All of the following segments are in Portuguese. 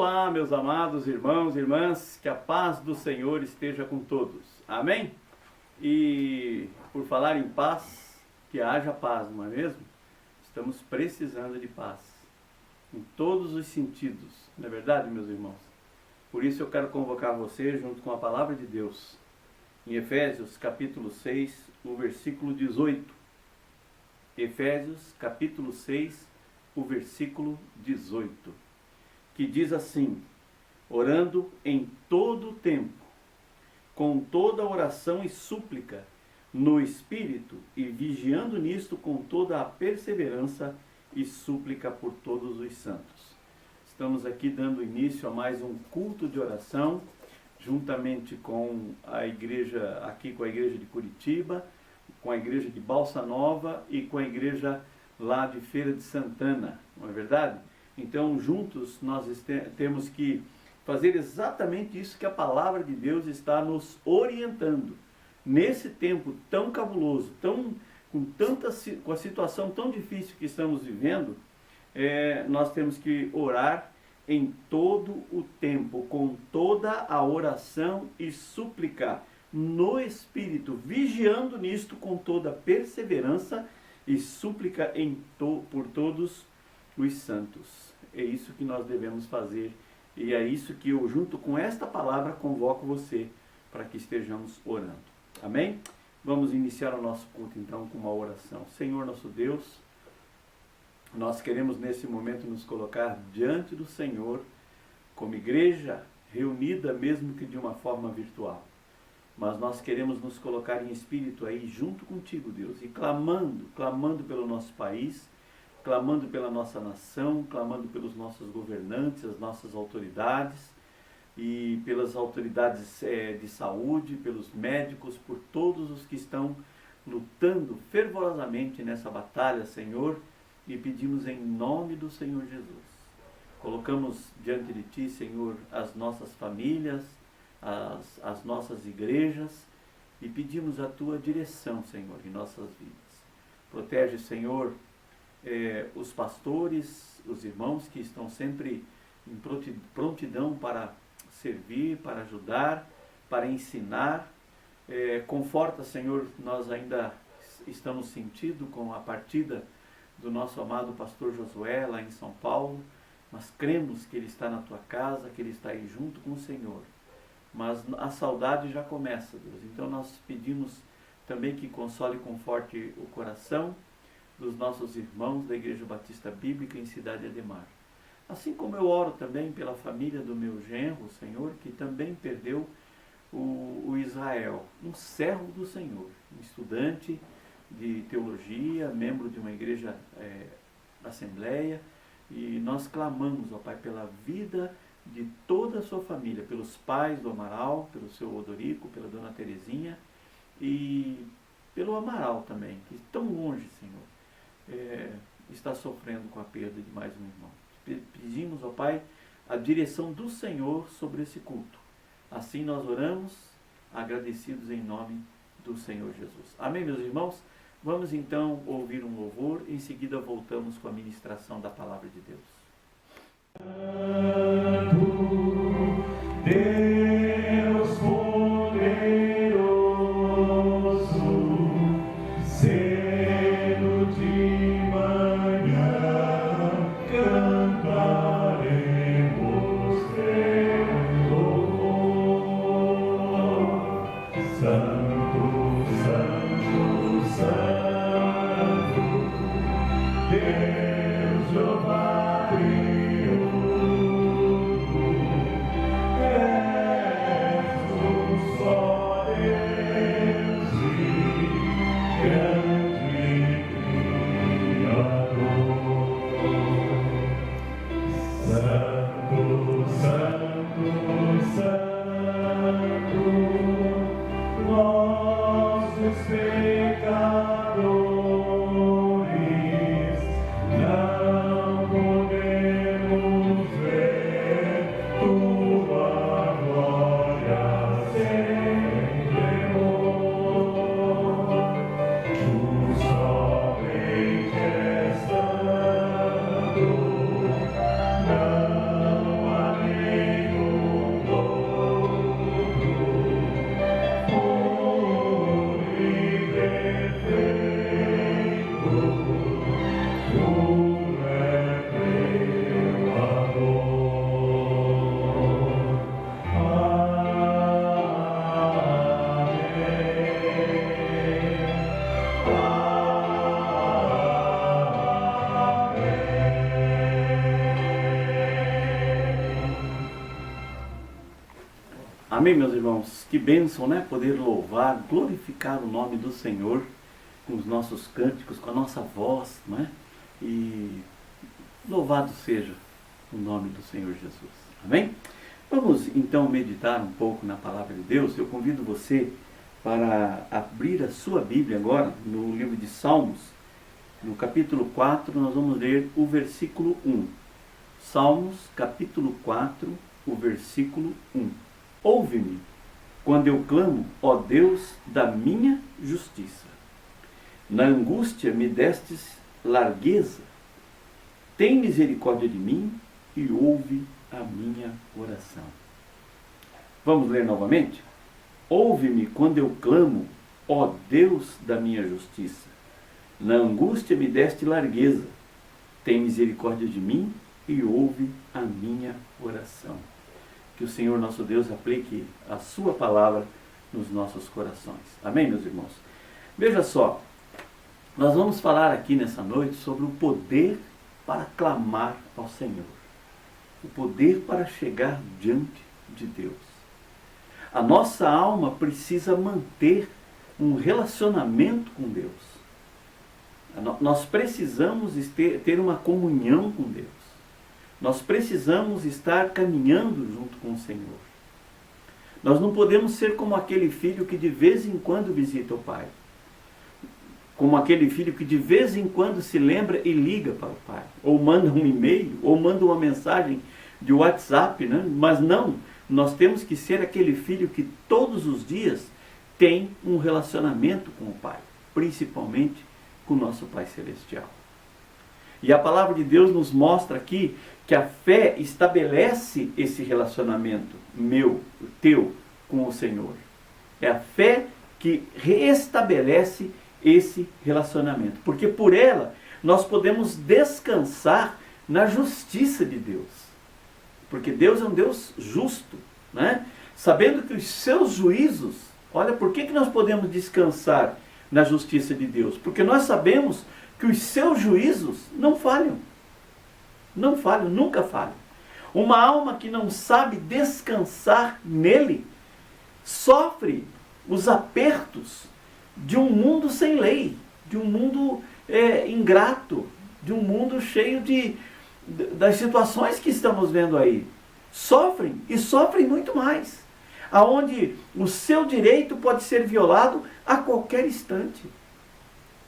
Olá, meus amados irmãos e irmãs, que a paz do Senhor esteja com todos. Amém? E por falar em paz, que haja paz, não é mesmo? Estamos precisando de paz, em todos os sentidos, não é verdade, meus irmãos? Por isso eu quero convocar você junto com a palavra de Deus, em Efésios capítulo 6, o versículo 18. Efésios capítulo 6, o versículo 18. Que diz assim: orando em todo o tempo, com toda oração e súplica, no Espírito, e vigiando nisto com toda a perseverança e súplica por todos os santos. Estamos aqui dando início a mais um culto de oração, juntamente com a igreja, aqui com a igreja de Curitiba, com a igreja de Balsa Nova e com a igreja lá de Feira de Santana, não é verdade? Então, juntos, nós temos que fazer exatamente isso que a palavra de Deus está nos orientando. Nesse tempo tão cabuloso, com a situação tão difícil que estamos vivendo, nós temos que orar em todo o tempo, com toda a oração e súplica no Espírito, vigiando nisto com toda a perseverança e súplica por todos os santos. É isso que nós devemos fazer, e é isso que eu, junto com esta palavra, convoco você para que estejamos orando. Amém? Vamos iniciar o nosso culto então com uma oração. Senhor nosso Deus, nós queremos nesse momento nos colocar diante do Senhor como igreja reunida, mesmo que de uma forma virtual. Mas nós queremos nos colocar em espírito aí junto contigo, Deus, e clamando pelo nosso país, clamando pela nossa nação, clamando pelos nossos governantes, as nossas autoridades e pelas autoridades de saúde, pelos médicos, por todos os que estão lutando fervorosamente nessa batalha, Senhor, e pedimos em nome do Senhor Jesus. Colocamos diante de Ti, Senhor, as nossas famílias, as nossas igrejas, e pedimos a Tua direção, Senhor, em nossas vidas. Protege, Senhor, os pastores, os irmãos que estão sempre em prontidão para servir, para ajudar, para ensinar. Conforta, Senhor, nós ainda estamos sentindo com a partida do nosso amado pastor Josué lá em São Paulo, mas cremos que ele está na tua casa, que ele está aí junto com o Senhor. Mas a saudade já começa, Deus. Então nós pedimos também que console e conforte o coração dos nossos irmãos da Igreja Batista Bíblica em Cidade Ademar. Assim como eu oro também pela família do meu genro, Senhor, que também perdeu o Israel, um servo do Senhor, um estudante de teologia, membro de uma igreja assembleia, e nós clamamos, ó Pai, pela vida de toda a sua família, pelos pais do Amaral, pelo seu Odorico, pela dona Terezinha e pelo Amaral também, que tão longe, Senhor, está sofrendo com a perda de mais um irmão. Pedimos, ó Pai, a direção do Senhor sobre esse culto. Assim nós oramos, agradecidos em nome do Senhor Jesus. Amém, meus irmãos? Vamos então ouvir um louvor, em seguida voltamos com a ministração da palavra de Deus. Deus poderoso, cedo de manhã cantaremos teu louvor. Santo, Santo, Santo, Deus Jeová Criador. Amém, meus irmãos? Que bênção, né? Poder louvar, glorificar o nome do Senhor com os nossos cânticos, com a nossa voz, não é? E louvado seja o nome do Senhor Jesus. Amém? Vamos então meditar um pouco na palavra de Deus. Eu convido você para abrir a sua Bíblia agora no livro de Salmos, no capítulo 4, nós vamos ler o versículo 1. Salmos, capítulo 4, o versículo 1. Ouve-me quando eu clamo, ó Deus da minha justiça. Na angústia me destes largueza. Tem misericórdia de mim e ouve a minha oração. Vamos ler novamente? Ouve-me quando eu clamo, ó Deus da minha justiça. Na angústia me deste largueza. Tem misericórdia de mim e ouve a minha oração. Que o Senhor nosso Deus aplique a sua palavra nos nossos corações. Amém, meus irmãos? Veja só, nós vamos falar aqui nessa noite sobre o poder para clamar ao Senhor. O poder para chegar diante de Deus. A nossa alma precisa manter um relacionamento com Deus. Nós precisamos ter uma comunhão com Deus. Nós precisamos estar caminhando junto com o Senhor. Nós não podemos ser como aquele filho que de vez em quando visita o pai. Como aquele filho que de vez em quando se lembra e liga para o pai. Ou manda um e-mail, ou manda uma mensagem de WhatsApp, né? Mas não, nós temos que ser aquele filho que todos os dias tem um relacionamento com o pai. Principalmente com o nosso Pai Celestial. E a palavra de Deus nos mostra aqui que a fé estabelece esse relacionamento meu, teu, com o Senhor. É a fé que reestabelece esse relacionamento. Porque por ela nós podemos descansar na justiça de Deus. Porque Deus é um Deus justo, né? Sabendo que os seus juízos, olha, por que nós podemos descansar na justiça de Deus? Porque nós sabemos que os seus juízos não falham. Não falham, nunca falham. Uma alma que não sabe descansar nele, sofre os apertos de um mundo sem lei, de um mundo ingrato, de um mundo cheio das situações que estamos vendo aí. Sofrem, e sofrem muito mais. Aonde o seu direito pode ser violado a qualquer instante.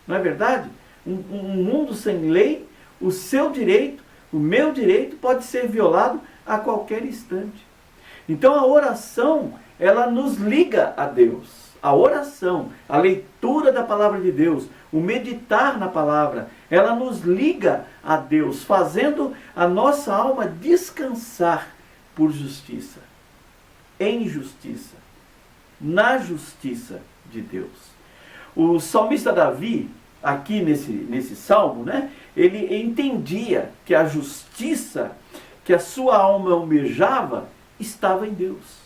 Não é verdade? Um mundo sem lei, o seu direito, o meu direito pode ser violado a qualquer instante. Então a oração, ela nos liga a Deus. A oração, a leitura da palavra de Deus, o meditar na palavra, ela nos liga a Deus, fazendo a nossa alma descansar por justiça, em justiça, na justiça de Deus. O salmista Davi, aqui nesse salmo, né, ele entendia que a justiça que a sua alma almejava estava em Deus.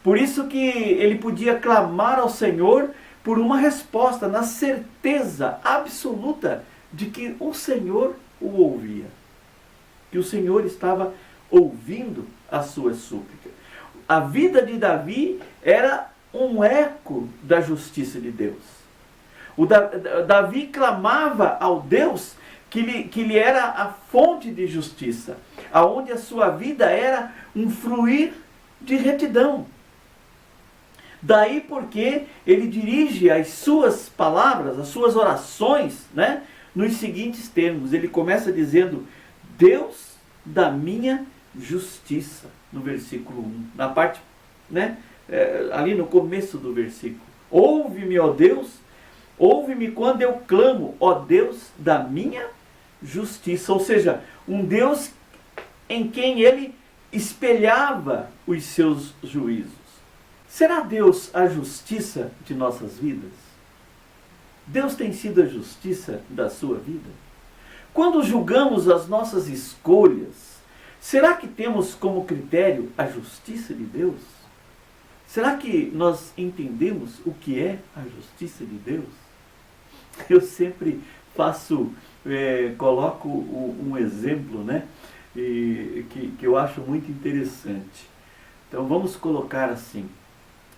Por isso que ele podia clamar ao Senhor por uma resposta, na certeza absoluta de que o Senhor o ouvia. Que o Senhor estava ouvindo a sua súplica. A vida de Davi era um eco da justiça de Deus. Davi clamava ao Deus que lhe era a fonte de justiça, aonde a sua vida era um fluir de retidão. Daí porque ele dirige as suas palavras, as suas orações, né, nos seguintes termos. Ele começa dizendo, Deus da minha justiça, no versículo 1, na parte, né, ali no começo do versículo. Ouve-me, ó Deus, ouve-me quando eu clamo, ó Deus da minha justiça. Ou seja, um Deus em quem ele espelhava os seus juízos. Será Deus a justiça de nossas vidas? Deus tem sido a justiça da sua vida? Quando julgamos as nossas escolhas, será que temos como critério a justiça de Deus? Será que nós entendemos o que é a justiça de Deus? Eu sempre coloco um exemplo, né, que eu acho muito interessante. Então vamos colocar assim,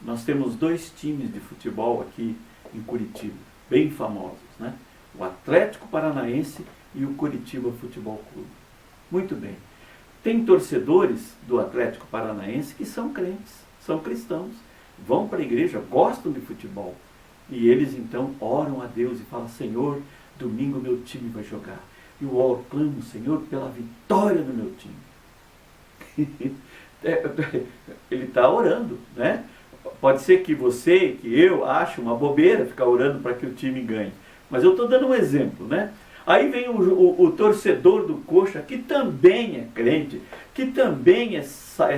nós temos 2 times de futebol aqui em Curitiba, bem famosos, né? O Atlético Paranaense e o Curitiba Futebol Clube. Muito bem. Tem torcedores do Atlético Paranaense que são crentes, são cristãos, vão para a igreja, gostam de futebol. E eles então oram a Deus e falam: Senhor, domingo meu time vai jogar. E eu clamo, Senhor, pela vitória do meu time. Ele está orando, né? Pode ser que você, que eu, ache uma bobeira ficar orando para que o time ganhe. Mas eu estou dando um exemplo, né? Aí vem o torcedor do Coxa, que também é crente, que também é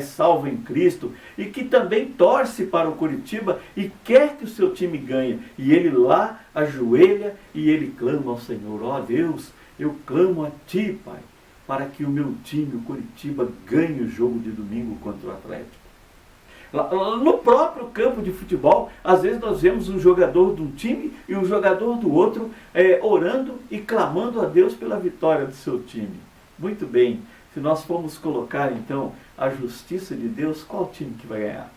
salvo em Cristo, e que também torce para o Curitiba e quer que o seu time ganhe. E ele lá ajoelha e ele clama ao Senhor: ó Deus, eu clamo a Ti, Pai, para que o meu time, o Curitiba, ganhe o jogo de domingo contra o Atlético. No próprio campo de futebol, às vezes nós vemos um jogador de um time e um jogador do outro orando e clamando a Deus pela vitória do seu time. Muito bem, se nós formos colocar então a justiça de Deus, qual time que vai ganhar?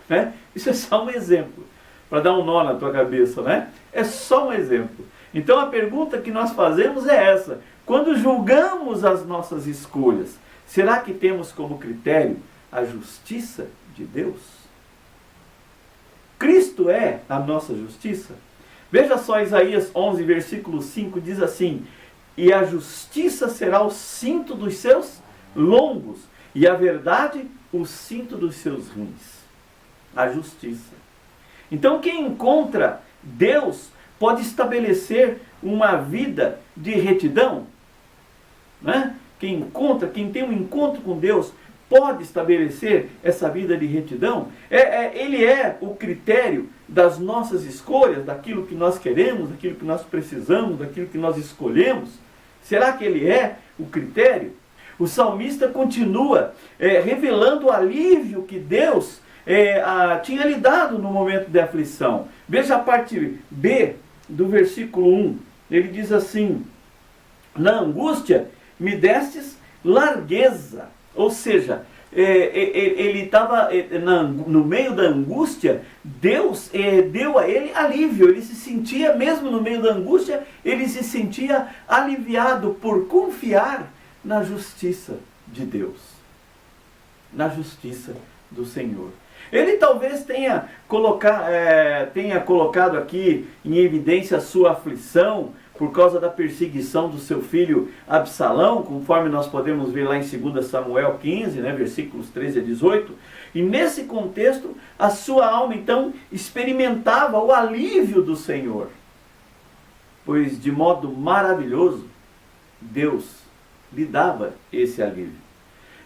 Né? Isso é só um exemplo, para dar um nó na tua cabeça, né? É só um exemplo. Então a pergunta que nós fazemos é essa: quando julgamos as nossas escolhas, será que temos como critério a justiça de Deus? Cristo é a nossa justiça? Veja só, Isaías 11, versículo 5 diz assim: e a justiça será o cinto dos seus lombos, e a verdade o cinto dos seus rins. A justiça. Então quem encontra Deus pode estabelecer uma vida de retidão, né? Quem tem um encontro com Deus pode estabelecer essa vida de retidão. Ele é o critério das nossas escolhas, daquilo que nós queremos, daquilo que nós precisamos, daquilo que nós escolhemos. Será que ele é o critério? O salmista continua revelando o alívio que Deus tinha lhe dado no momento de aflição. Veja a parte B do versículo 1. Ele diz assim: na angústia me destes largueza. Ou seja, ele estava no meio da angústia, Deus deu a ele alívio. Ele se sentia, mesmo no meio da angústia, ele se sentia aliviado por confiar na justiça de Deus, na justiça do Senhor. Ele talvez tenha colocado aqui em evidência a sua aflição por causa da perseguição do seu filho Absalão, conforme nós podemos ver lá em 2 Samuel 15, né, versículos 13 a 18. E nesse contexto, a sua alma então experimentava o alívio do Senhor, pois de modo maravilhoso Deus lhe dava esse alívio.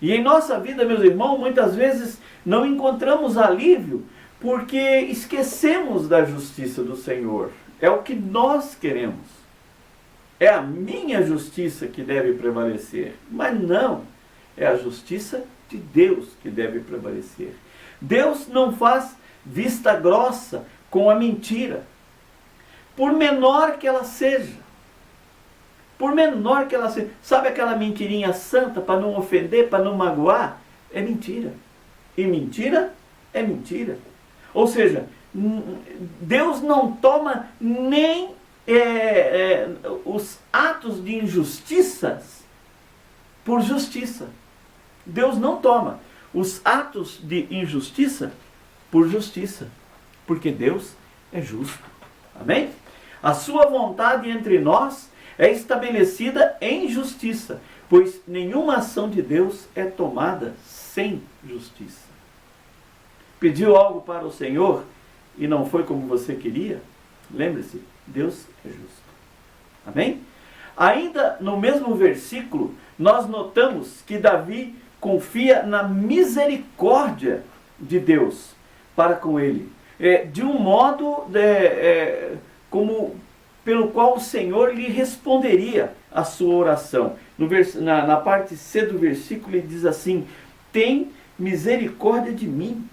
E em nossa vida, meus irmãos, muitas vezes não encontramos alívio porque esquecemos da justiça do Senhor. É o que nós queremos. É a minha justiça que deve prevalecer. Mas não, é a justiça de Deus que deve prevalecer. Deus não faz vista grossa com a mentira, por menor que ela seja. Por menor que ela seja. Sabe aquela mentirinha santa para não ofender, para não magoar? É mentira. E mentira é mentira. Ou seja, Deus não toma nem os atos de injustiças por justiça. Deus não toma os atos de injustiça por justiça, porque Deus é justo. Amém? A sua vontade entre nós é estabelecida em justiça, pois nenhuma ação de Deus é tomada sem justiça. Pediu algo para o Senhor e não foi como você queria? Lembre-se, Deus é justo. Amém? Ainda no mesmo versículo, nós notamos que Davi confia na misericórdia de Deus para com ele. De um modo pelo qual o Senhor lhe responderia a sua oração. Na parte C do versículo ele diz assim: tem misericórdia de mim,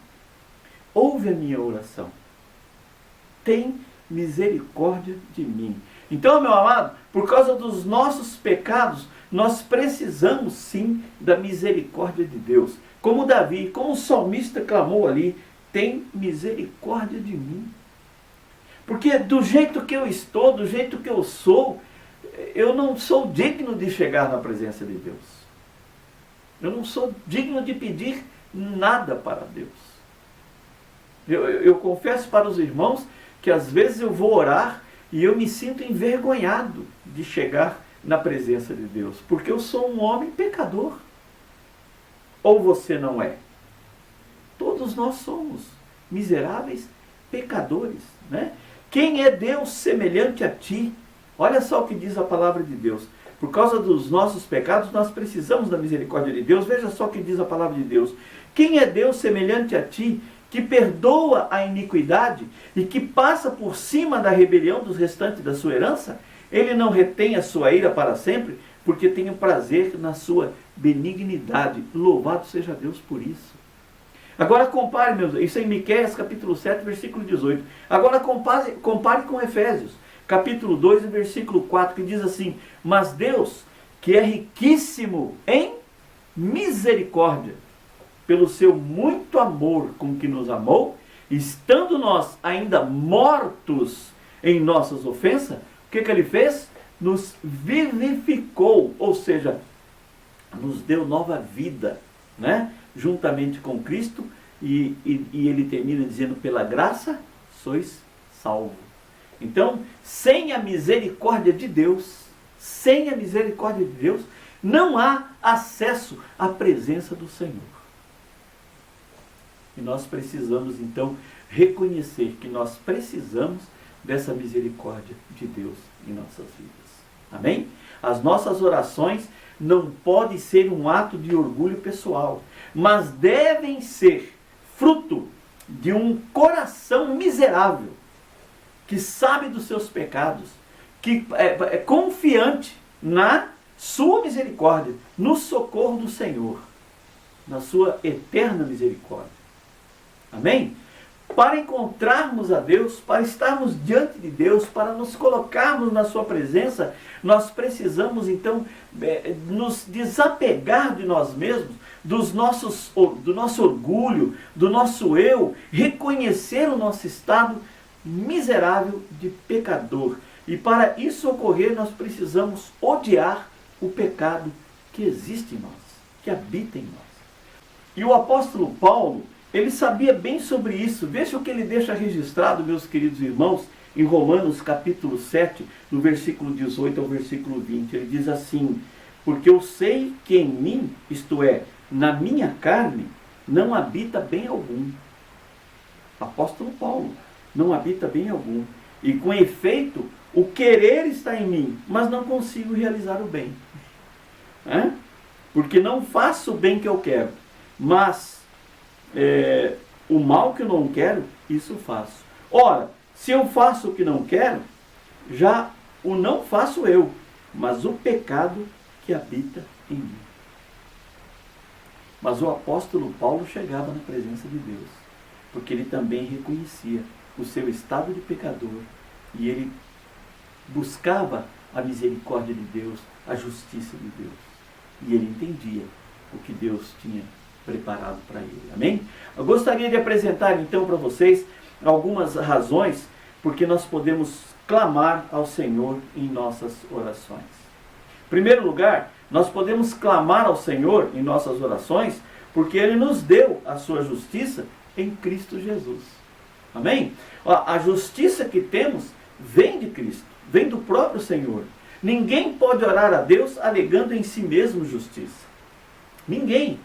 ouve a minha oração. Tem misericórdia de mim. Então, meu amado, por causa dos nossos pecados, nós precisamos sim da misericórdia de Deus. Como Davi, como o salmista clamou ali, tem misericórdia de mim. Porque do jeito que eu estou, do jeito que eu sou, eu não sou digno de chegar na presença de Deus. Eu não sou digno de pedir nada para Deus. Eu confesso para os irmãos que às vezes eu vou orar e eu me sinto envergonhado de chegar na presença de Deus, porque eu sou um homem pecador. Ou você não é? Todos nós somos miseráveis pecadores, né? Quem é Deus semelhante a ti? Olha só o que diz a palavra de Deus. Por causa dos nossos pecados, nós precisamos da misericórdia de Deus. Veja só o que diz a palavra de Deus. Quem é Deus semelhante a ti, que perdoa a iniquidade e que passa por cima da rebelião dos restantes da sua herança? Ele não retém a sua ira para sempre, porque tem prazer na sua benignidade. Louvado seja Deus por isso. Agora compare, meus, isso é em Miqueias capítulo 7, versículo 18. Agora compare com Efésios, capítulo 2, versículo 4, que diz assim: mas Deus, que é riquíssimo em misericórdia, pelo seu muito amor com que nos amou, estando nós ainda mortos em nossas ofensas, o que ele fez? Nos vivificou, ou seja, nos deu nova vida, né? Juntamente com Cristo, e ele termina dizendo: pela graça sois salvos. Então, sem a misericórdia de Deus, não há acesso à presença do Senhor. E nós precisamos então reconhecer que nós precisamos dessa misericórdia de Deus em nossas vidas. Amém? As nossas orações não podem ser um ato de orgulho pessoal, mas devem ser fruto de um coração miserável, que sabe dos seus pecados, que é confiante na sua misericórdia, no socorro do Senhor, na sua eterna misericórdia. Amém? Para encontrarmos a Deus, para estarmos diante de Deus, para nos colocarmos na sua presença, nós precisamos então nos desapegar de nós mesmos, do nosso orgulho, do nosso eu, reconhecer o nosso estado miserável de pecador. E para isso ocorrer, nós precisamos odiar o pecado que existe em nós, que habita em nós. E o apóstolo Paulo, ele sabia bem sobre isso. Veja o que ele deixa registrado, meus queridos irmãos, em Romanos capítulo 7, no versículo 18 ao versículo 20. Ele diz assim: porque eu sei que em mim, isto é, na minha carne, não habita bem algum. Apóstolo Paulo, não habita bem algum. E com efeito, o querer está em mim, mas não consigo realizar o bem. Porque não faço o bem que eu quero, mas o mal que eu não quero, isso faço. Ora, se eu faço o que não quero, já o não faço eu, mas o pecado que habita em mim. Mas o apóstolo Paulo chegava na presença de Deus, porque ele também reconhecia o seu estado de pecador, e ele buscava a misericórdia de Deus, a justiça de Deus, e ele entendia o que Deus tinha preparado para ele. Amém? Eu gostaria de apresentar então para vocês algumas razões porque nós podemos clamar ao Senhor em nossas orações. Em primeiro lugar, nós podemos clamar ao Senhor em nossas orações porque Ele nos deu a sua justiça em Cristo Jesus. Amém? A justiça que temos vem de Cristo, vem do próprio Senhor. Ninguém pode orar a Deus alegando em si mesmo justiça. Ninguém.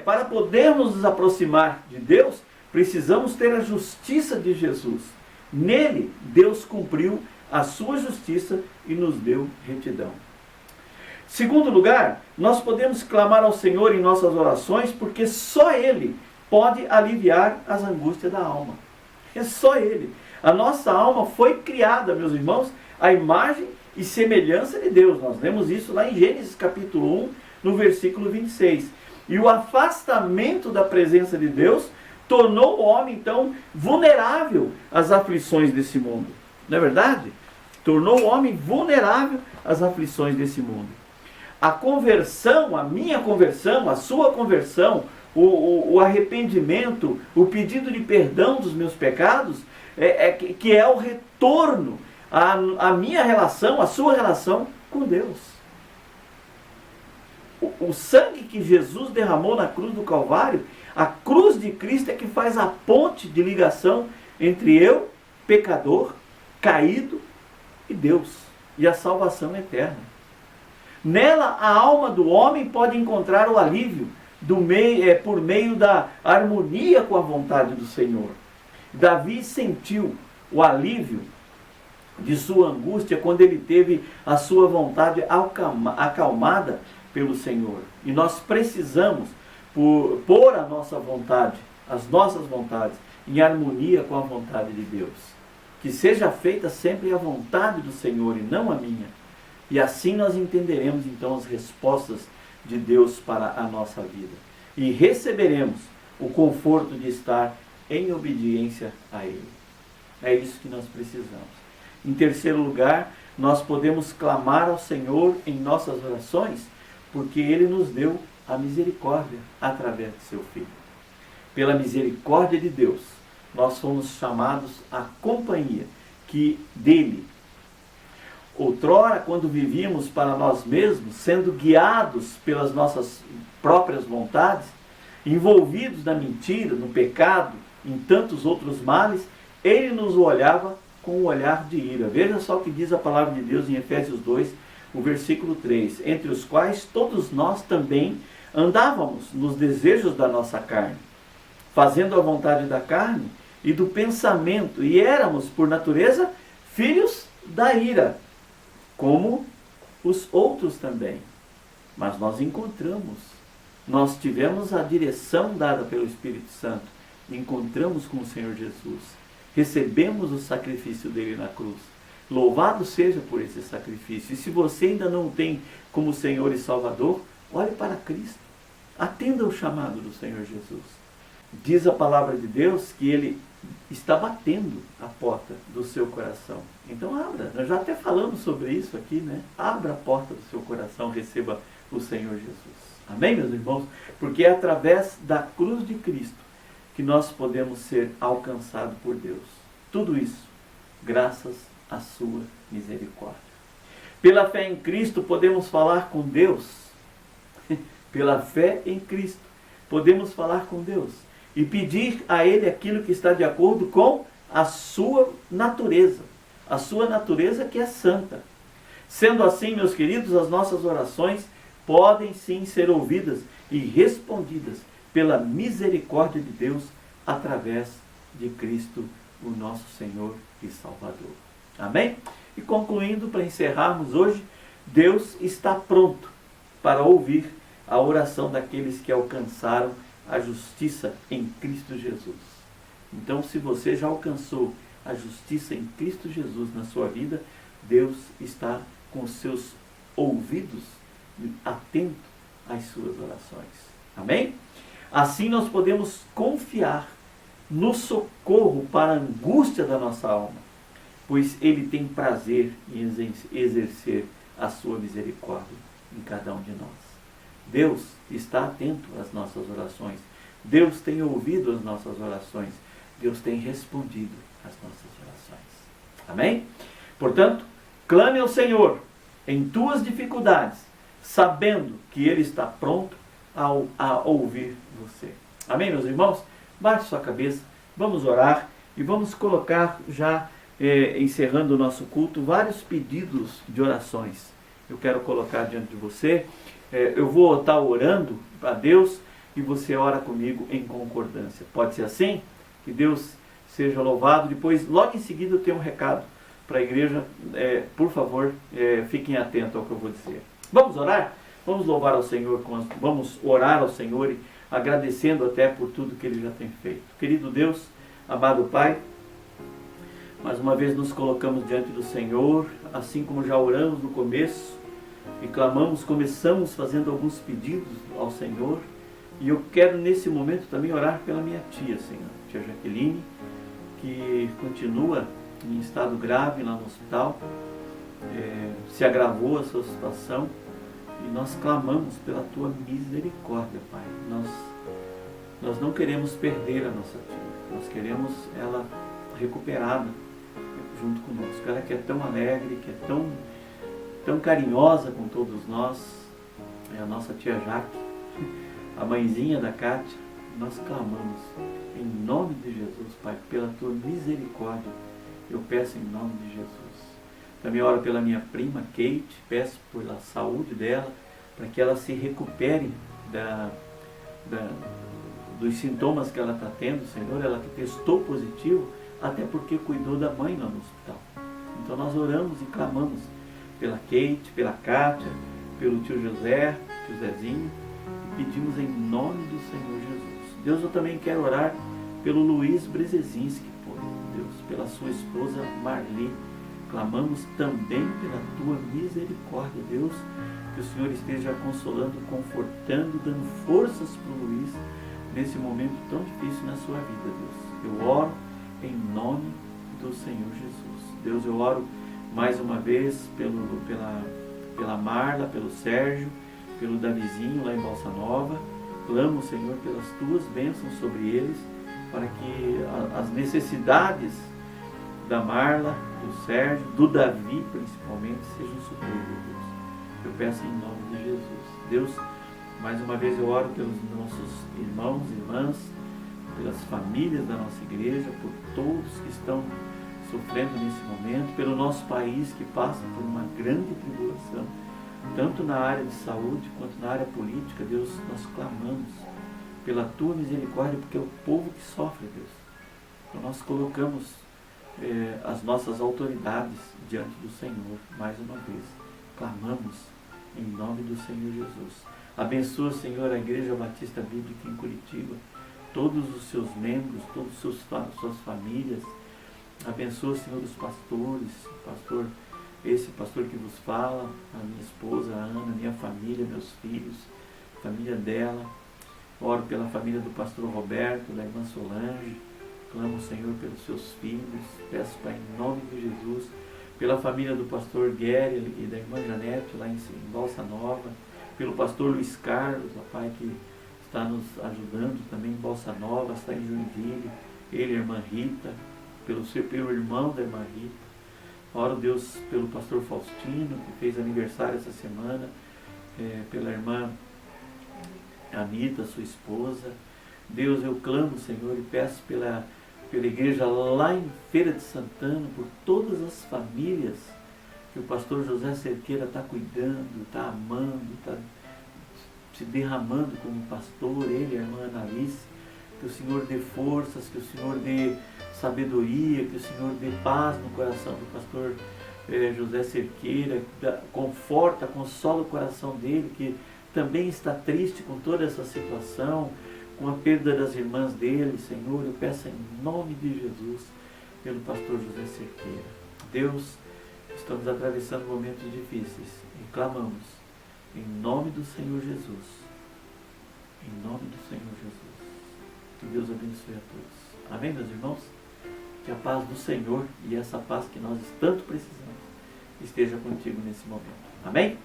Para podermos nos aproximar de Deus, precisamos ter a justiça de Jesus. Nele, Deus cumpriu a sua justiça e nos deu retidão. Segundo lugar, nós podemos clamar ao Senhor em nossas orações porque só Ele pode aliviar as angústias da alma. É só Ele. A nossa alma foi criada, meus irmãos, à imagem e semelhança de Deus. Nós lemos isso lá em Gênesis capítulo 1, no versículo 26. E o afastamento da presença de Deus tornou o homem, então, vulnerável às aflições desse mundo. Não é verdade? Tornou o homem vulnerável às aflições desse mundo. A conversão, a minha conversão, a sua conversão, o arrependimento, o pedido de perdão dos meus pecados, que é o retorno à minha relação, à sua relação com Deus. O sangue que Jesus derramou na cruz do Calvário, a cruz de Cristo é que faz a ponte de ligação entre eu, pecador, caído, e Deus, e a salvação eterna. Nela, a alma do homem pode encontrar o alívio por meio da harmonia com a vontade do Senhor. Davi sentiu o alívio de sua angústia quando ele teve a sua vontade acalmada pelo Senhor. E nós precisamos pôr a nossa vontade, as nossas vontades, em harmonia com a vontade de Deus. Que seja feita sempre a vontade do Senhor e não a minha. E assim nós entenderemos então as respostas de Deus para a nossa vida. E receberemos o conforto de estar em obediência a Ele. É isso que nós precisamos. Em terceiro lugar, nós podemos clamar ao Senhor em nossas orações, porque Ele nos deu a misericórdia através de seu Filho. Pela misericórdia de Deus, nós fomos chamados à companhia dele. Outrora, quando vivíamos para nós mesmos, sendo guiados pelas nossas próprias vontades, envolvidos na mentira, no pecado, em tantos outros males, ele nos olhava com o olhar de ira. Veja só o que diz a palavra de Deus em Efésios 2, o versículo 3. Entre os quais todos nós também andávamos nos desejos da nossa carne, fazendo a vontade da carne e do pensamento, e éramos, por natureza, filhos da ira, como os outros também. Mas nós nós tivemos a direção dada pelo Espírito Santo, encontramos com o Senhor Jesus, recebemos o sacrifício dele na cruz. Louvado seja por esse sacrifício. E se você ainda não tem como Senhor e Salvador, olhe para Cristo, atenda o chamado do Senhor Jesus. Diz a palavra de Deus que Ele está batendo a porta do seu coração. Então abra. Nós já até falamos sobre isso aqui, né? Abra a porta do seu coração, receba o Senhor Jesus. Amém, meus irmãos? Porque é através da cruz de Cristo que nós podemos ser alcançados por Deus. Tudo isso graças à sua misericórdia. Pela fé em Cristo podemos falar com Deus. Pela fé em Cristo podemos falar com Deus e pedir a Ele aquilo que está de acordo com a sua natureza que é santa. Sendo assim, meus queridos, as nossas orações podem sim ser ouvidas e respondidas pela misericórdia de Deus através de Cristo, o nosso Senhor e Salvador. Amém? E concluindo, para encerrarmos hoje, Deus está pronto para ouvir a oração daqueles que alcançaram a justiça em Cristo Jesus. Então, se você já alcançou a justiça em Cristo Jesus na sua vida, Deus está com os seus ouvidos atento às suas orações. Amém? Assim nós podemos confiar no socorro para a angústia da nossa alma, pois Ele tem prazer em exercer a sua misericórdia em cada um de nós. Deus está atento às nossas orações. Deus tem ouvido as nossas orações. Deus tem respondido às nossas orações. Amém? Portanto, clame ao Senhor em tuas dificuldades, sabendo que Ele está pronto a ouvir você. Amém, meus irmãos? Baixe sua cabeça, vamos orar e vamos colocar já, encerrando o nosso culto, vários pedidos de orações. Eu quero colocar diante de você. Eu vou estar orando a Deus e você ora comigo em concordância. Pode ser assim? Que Deus seja louvado. Depois, logo em seguida, eu tenho um recado para a igreja. Por favor, fiquem atentos ao que eu vou dizer. Vamos orar? Vamos louvar ao Senhor, vamos orar ao Senhor e agradecendo até por tudo que Ele já tem feito. Querido Deus, amado Pai, mais uma vez nos colocamos diante do Senhor, assim como já oramos no começo e começamos fazendo alguns pedidos ao Senhor. E eu quero nesse momento também orar pela minha tia, Senhor, tia Jaqueline, que continua em estado grave lá no hospital. se agravou a sua situação, e nós clamamos pela tua misericórdia, Pai. Nós não queremos perder a nossa tia, nós queremos ela recuperada junto conosco. Ela que é tão alegre, que é tão carinhosa com todos nós, é a nossa tia Jaque, a mãezinha da Kátia. Nós clamamos em nome de Jesus, Pai, pela tua misericórdia. Eu peço em nome de Jesus. Também oro pela minha prima Kate, peço pela saúde dela, para que ela se recupere dos sintomas que ela está tendo, Senhor. Ela que testou positivo, até porque cuidou da mãe lá no hospital. Então nós oramos e clamamos pela Kate, pela Kátia, pelo tio José, tio Zezinho, e pedimos em nome do Senhor Jesus. Deus, eu também quero orar pelo Luiz Brezezinski, Deus, pela sua esposa Marli. Clamamos também pela tua misericórdia, Deus, que o Senhor esteja consolando, confortando, dando forças para o Luiz nesse momento tão difícil na sua vida, Deus. Eu oro em nome do Senhor Jesus. Deus, eu oro mais uma vez pela Marla, pelo Sérgio, pelo Davizinho lá em Bolsa Nova. Clamo, Senhor, pelas tuas bênçãos sobre eles, para que as necessidades da Marla, do Sérgio, do Davi principalmente, sejam supridas, Deus. Eu peço em nome de Jesus. Deus, mais uma vez eu oro pelos nossos irmãos e irmãs, pelas famílias da nossa igreja, por todos que estão sofrendo nesse momento, pelo nosso país que passa por uma grande tribulação, tanto na área de saúde quanto na área política. Deus, nós clamamos pela tua misericórdia, porque é o povo que sofre, Deus. Então nós colocamos as nossas autoridades diante do Senhor, mais uma vez. Clamamos em nome do Senhor Jesus. Abençoa, Senhor, a Igreja Batista Bíblica em Curitiba, todos os seus membros, todas as suas famílias. Abençoa, Senhor, os pastores, esse pastor que vos fala, a minha esposa, a Ana, minha família, meus filhos, a família dela. Oro pela família do pastor Roberto, da irmã Solange. Clamo, Senhor, pelos seus filhos. Peço, Pai, em nome de Jesus, pela família do pastor Guerre e da irmã Janete, lá em Bolsa Nova. Pelo pastor Luiz Carlos, ó Pai, que está nos ajudando também em Bolsa Nova, está em Joinville. Ele, a irmã Rita, pelo irmão da irmã Rita. Oro, Deus, pelo pastor Faustino, que fez aniversário essa semana, pela irmã Anita, sua esposa. Deus, eu clamo, Senhor, e peço pela igreja lá em Feira de Santana, por todas as famílias que o pastor José Cerqueira está cuidando, está amando, está se derramando como pastor, ele e a irmã Analice. Que o Senhor dê forças, que o Senhor dê sabedoria, que o Senhor dê paz no coração do pastor José Cerqueira, conforta, consola o coração dele, que também está triste com toda essa situação, com a perda das irmãs dele. Senhor, eu peço em nome de Jesus, pelo pastor José Cerqueira. Deus, estamos atravessando momentos difíceis e clamamos em nome do Senhor Jesus. Em nome do Senhor Jesus. Que Deus abençoe a todos. Amém, meus irmãos? Que a paz do Senhor e essa paz que nós tanto precisamos esteja contigo nesse momento. Amém?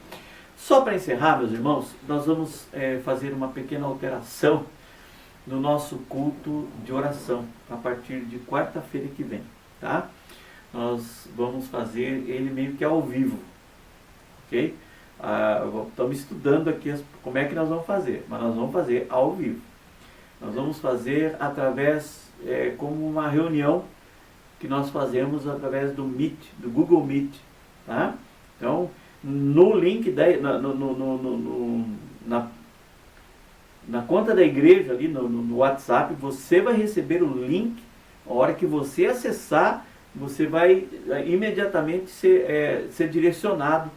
Só para encerrar, meus irmãos, nós vamos fazer uma pequena alteração no nosso culto de oração a partir de quarta-feira que vem, tá? Nós vamos fazer ele meio que ao vivo, ok? Estamos estudando aqui como é que nós vamos fazer, mas nós vamos fazer ao vivo. Nós vamos fazer através, como uma reunião que nós fazemos através do Meet, do Google Meet, tá? Então, no link na conta da igreja ali no WhatsApp, você vai receber o link. A hora que você acessar, você vai imediatamente ser direcionado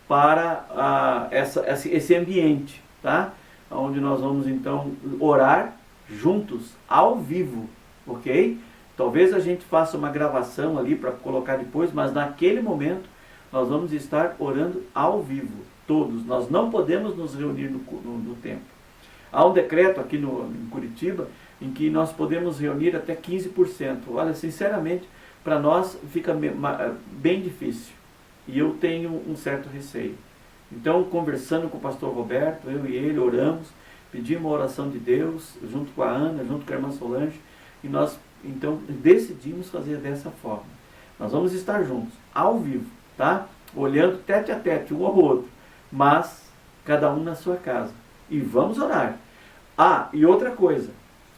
para esse ambiente, tá? Onde nós vamos então orar juntos, ao vivo, ok? Talvez a gente faça uma gravação ali para colocar depois, mas naquele momento nós vamos estar orando ao vivo, todos. Nós não podemos nos reunir no templo. Há um decreto aqui em Curitiba em que nós podemos reunir até 15%. Olha, sinceramente, para nós fica bem difícil. e eu tenho um certo receio. Então, conversando com o pastor Roberto, eu e ele oramos, pedimos a oração de Deus, junto com a Ana, junto com a irmã Solange, e nós, então, decidimos fazer dessa forma. Nós vamos estar juntos, ao vivo, tá? Olhando tete a tete, um ao outro, mas cada um na sua casa. E vamos orar. Ah, e outra coisa,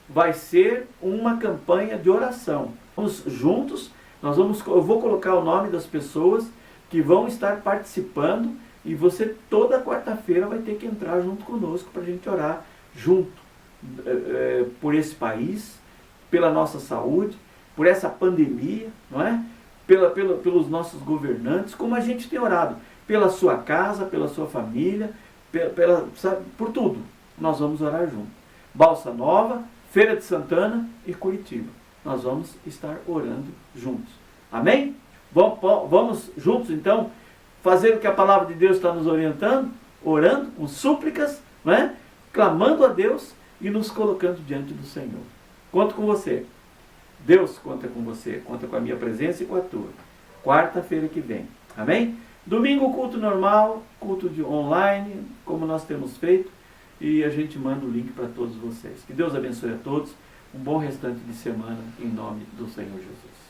vai ser uma campanha de oração. Vamos juntos, eu vou colocar o nome das pessoas que vão estar participando, e você toda quarta-feira vai ter que entrar junto conosco para a gente orar junto por esse país, pela nossa saúde, por essa pandemia, não é? Pelos nossos governantes, como a gente tem orado, pela sua casa, pela sua família, sabe, por tudo. Nós vamos orar junto. Balsa Nova, Feira de Santana e Curitiba. Nós vamos estar orando juntos. Amém? Vamos juntos, então, fazer o que a palavra de Deus está nos orientando, orando com súplicas, não é? Clamando a Deus e nos colocando diante do Senhor. Conto com você. Deus conta com você, conta com a minha presença e com a tua. Quarta-feira que vem. Amém? Domingo, culto normal, culto online, como nós temos feito, e a gente manda o link para todos vocês. Que Deus abençoe a todos. Um bom restante de semana, em nome do Senhor Jesus.